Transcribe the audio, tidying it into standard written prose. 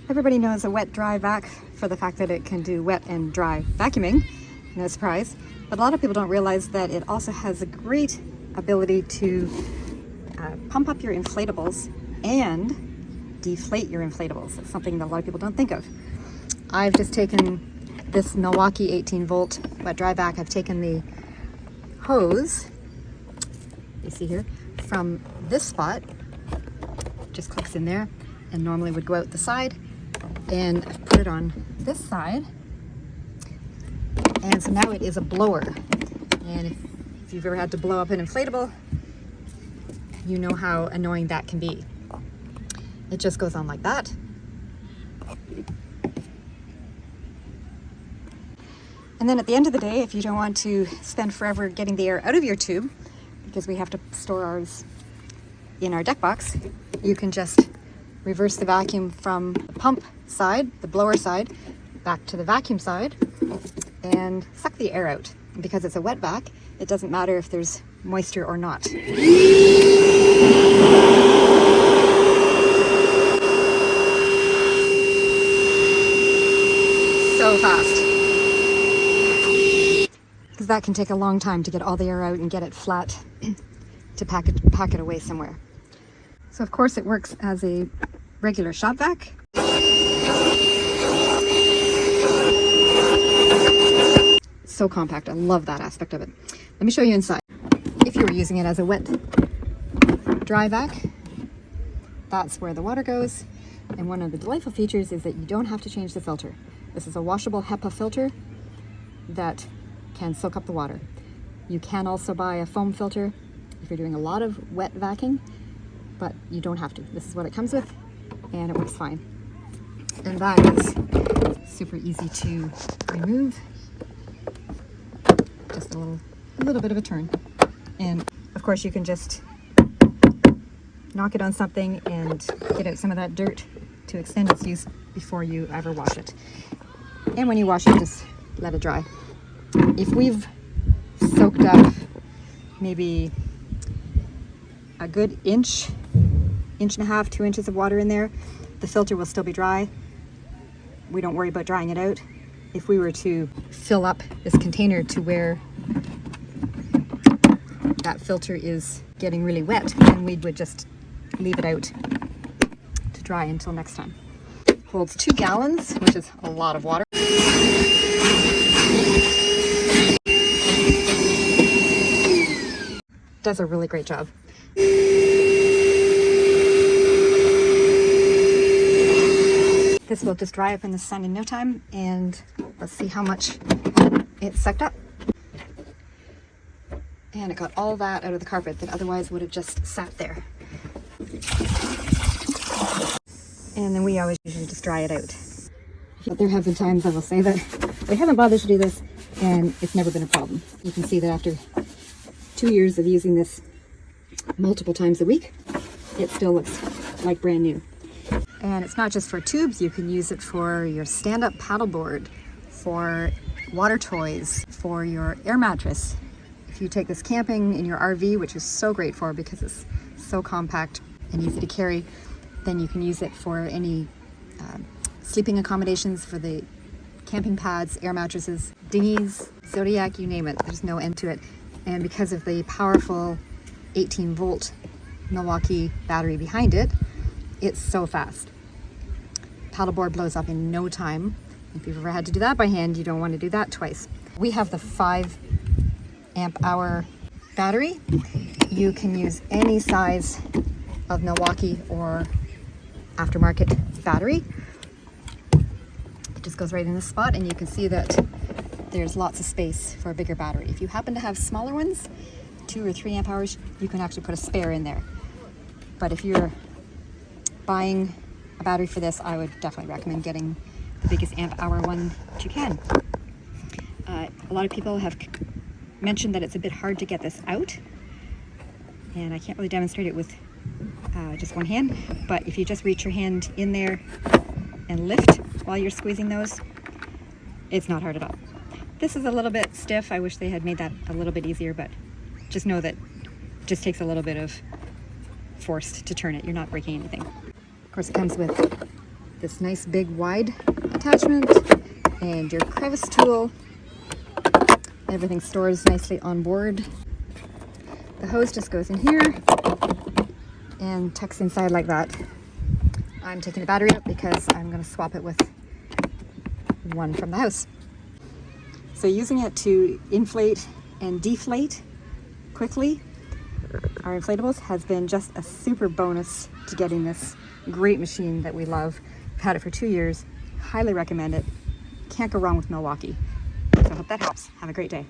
Everybody knows a wet dry vac for the fact that it can do wet and dry vacuuming, no surprise. But a lot of people don't realize that it also has a great ability to pump up your inflatables and deflate your inflatables. It's something that a lot of people don't think of. I've just taken this Milwaukee 18-volt wet dry vac. I've taken the hose, you see here, from this spot, just clicks in there, and normally would go out the side, and I've put it on this side, and so now it is a blower. And if you've ever had to blow up an inflatable, you know how annoying that can be. It just goes on like that. And then at the end of the day, if you don't want to spend forever getting the air out of your tube, because we have to store ours in our deck box, you can just reverse the vacuum from the pump side, the blower side, back to the vacuum side, and suck the air out. And because it's a wet vac, it doesn't matter if there's moisture or not. So fast. Because that can take a long time to get all the air out and get it flat to pack it away somewhere. So of course it works as a regular shop vac. So compact. I love that aspect of it. Let me show you inside. If you were using it as a wet dry vac, that's where the water goes. And one of the delightful features is that you don't have to change the filter. This is a washable HEPA filter that can soak up the water. You can also buy a foam filter if you're doing a lot of wet vacuuming, but you don't have to. This is what it comes with, and it works fine. And that is super easy to remove. Just a little bit of a turn. And of course you can just knock it on something and get out some of that dirt to extend its use before you ever wash it. And when you wash it, just let it dry. If we've soaked up maybe a good inch and a half, 2 inches of water in there, the filter will still be dry. We don't worry about drying it out. If we were to fill up this container to where that filter is getting really wet, then we would just leave it out to dry until next time. Holds 2 gallons, which is a lot of water. Does a really great job. This will just dry up in the sun in no time, and let's see how much it sucked up. And it got all that out of the carpet that otherwise would have just sat there. And then we always usually just dry it out. But there have been times, I will say, that we haven't bothered to do this, and it's never been a problem. You can see that after 2 years of using this multiple times a week, it still looks like brand new. And it's not just for tubes. You can use it for your stand-up paddleboard, for water toys, for your air mattress. If you take this camping in your RV, which is so great for because it's so compact and easy to carry, then you can use it for any sleeping accommodations, for the camping pads, air mattresses, dinghies, Zodiac, you name it. There's no end to it. And because of the powerful 18-volt Milwaukee battery behind it, it's so fast. Paddleboard blows up in no time. If you've ever had to do that by hand, you don't want to do that twice. We have the 5 amp hour battery. You can use any size of Milwaukee or aftermarket battery. It just goes right in this spot, and you can see that there's lots of space for a bigger battery. If you happen to have smaller ones, 2 or 3 amp hours, you can actually put a spare in there. But if you're buying a battery for this, I would definitely recommend getting the biggest amp hour one that you can. A lot of people have mentioned that it's a bit hard to get this out, and I can't really demonstrate it with just one hand, but if you just reach your hand in there and lift while you're squeezing those, it's not hard at all. This is a little bit stiff. I wish they had made that a little bit easier, but just know that it just takes a little bit of force to turn it. You're not breaking anything. Of course, it comes with this nice big wide attachment and your crevice tool. Everything stores nicely on board. The hose just goes in here and tucks inside like that. I'm taking the battery out because I'm going to swap it with one from the house. So using it to inflate and deflate quickly our inflatables has been just a super bonus to getting this great machine that we love. I've had it for 2 years. Highly recommend it. Can't go wrong with Milwaukee. So I hope that helps. Have a great day.